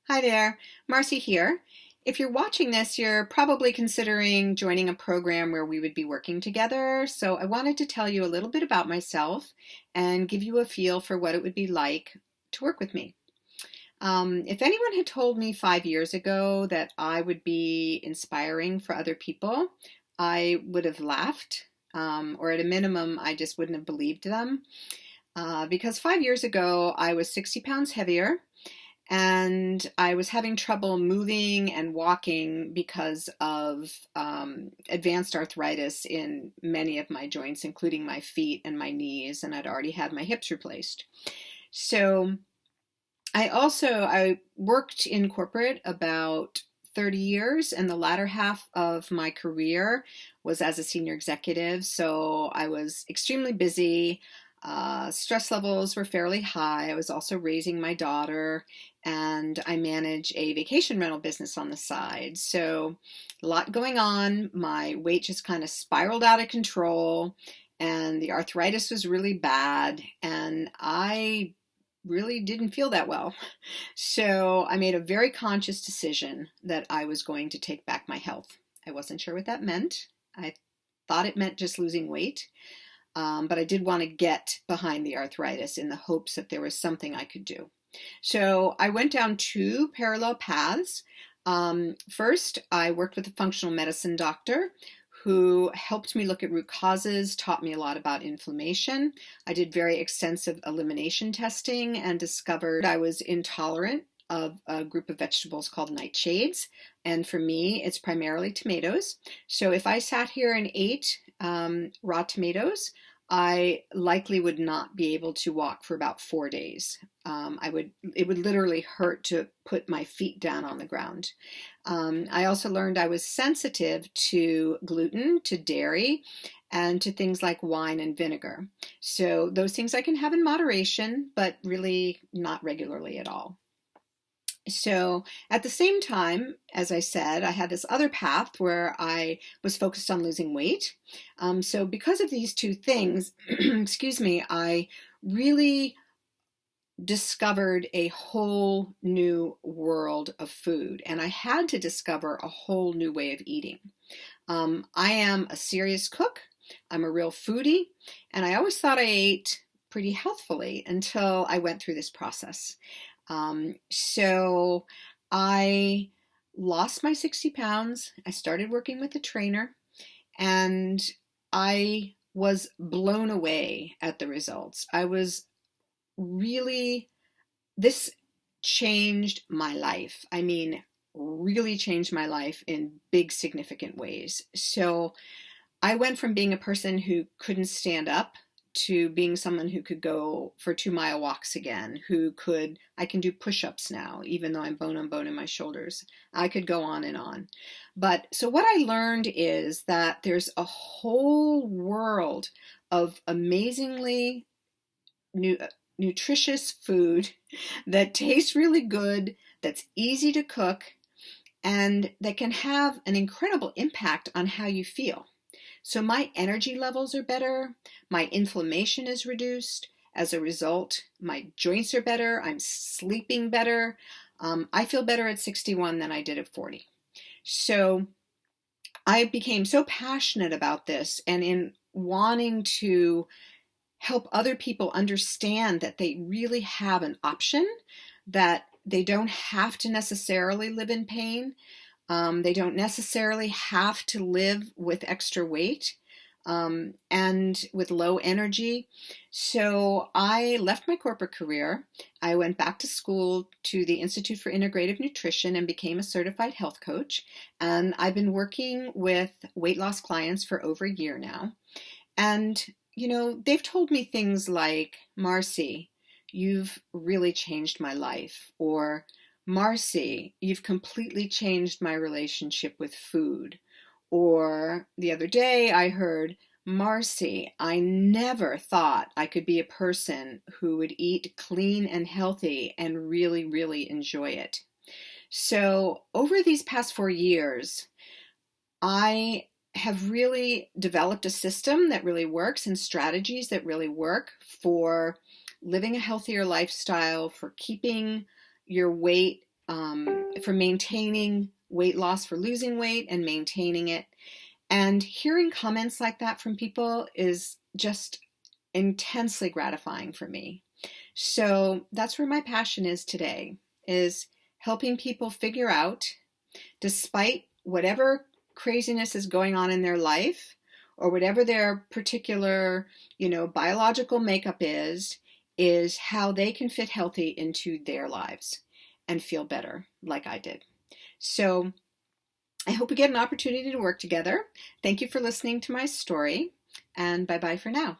Hi there, Marcie here. If you're watching this, you're probably considering joining a program where we would be working together. So I wanted to tell you a little bit about myself and give you a feel for what it would be like to work with me. If anyone had told me 5 years ago that I would be inspiring for other people, I would have laughed, or at a minimum, I just wouldn't have believed them. Because 5 years ago, I was 60 pounds heavier and I was having trouble moving and walking because of advanced arthritis in many of my joints, including my feet and my knees, and I'd already had my hips replaced. So I worked in corporate about 30 years, and the latter half of my career was as a senior executive. So I was extremely busy. Stress levels were fairly high. I was also raising my daughter, and I manage a vacation rental business on the side. So a lot going on. My weight just kind of spiraled out of control, and the arthritis was really bad, and I really didn't feel that well. So I made a very conscious decision that I was going to take back my health. I wasn't sure what that meant. I thought it meant just losing weight. But I did want to get behind the arthritis in the hopes that there was something I could do. So I went down two parallel paths. First, I worked with a functional medicine doctor who helped me look at root causes, taught me a lot about inflammation. I did very extensive elimination testing and discovered I was intolerant of a group of vegetables called nightshades. And for me, it's primarily tomatoes. So if I sat here and ate raw tomatoes, I likely would not be able to walk for about 4 days. It would literally hurt to put my feet down on the ground. I also learned I was sensitive to gluten, to dairy, and to things like wine and vinegar. So those things I can have in moderation, but really not regularly at all. So at the same time, as I said, I had this other path where I was focused on losing weight. So because of these two things, excuse me, I really discovered a whole new world of food, and I had to discover a whole new way of eating. I am a serious cook. I'm a real foodie, and I always thought I ate pretty healthfully until I went through this process. So I lost my 60 pounds. I started working with a trainer, and I was blown away at the results. This changed my life. I mean, really changed my life in big, significant ways. So I went from being a person who couldn't stand up to being someone who could go for 2-mile walks again, I can do push-ups now, even though I'm bone on bone in my shoulders. I could go on and on. But so what I learned is that there's a whole world of amazingly nutritious food that tastes really good, that's easy to cook, and that can have an incredible impact on how you feel. So my energy levels are better, my inflammation is reduced. As a result, my joints are better, I'm sleeping better. I feel better at 61 than I did at 40. So I became so passionate about this, and in wanting to help other people understand that they really have an option, that they don't have to necessarily live in pain. They don't necessarily have to live with extra weight and with low energy. So I left my corporate career. I went back to school to the Institute for Integrative Nutrition and became a certified health coach. And I've been working with weight loss clients for over a year now. And, they've told me things like, Marcie, you've really changed my life, or Marcie, you've completely changed my relationship with food. Or the other day I heard, Marcie, I never thought I could be a person who would eat clean and healthy and really, really enjoy it. So over these past 4 years, I have really developed a system that really works and strategies that really work for living a healthier lifestyle, for keeping your weight for maintaining weight loss, for losing weight and maintaining it. And hearing comments like that from people is just intensely gratifying for me. So that's where my passion is today, is helping people figure out, despite whatever craziness is going on in their life or whatever their particular, biological makeup is how they can fit healthy into their lives and feel better like I did. So I hope we get an opportunity to work together. Thank you for listening to my story, and bye-bye for now.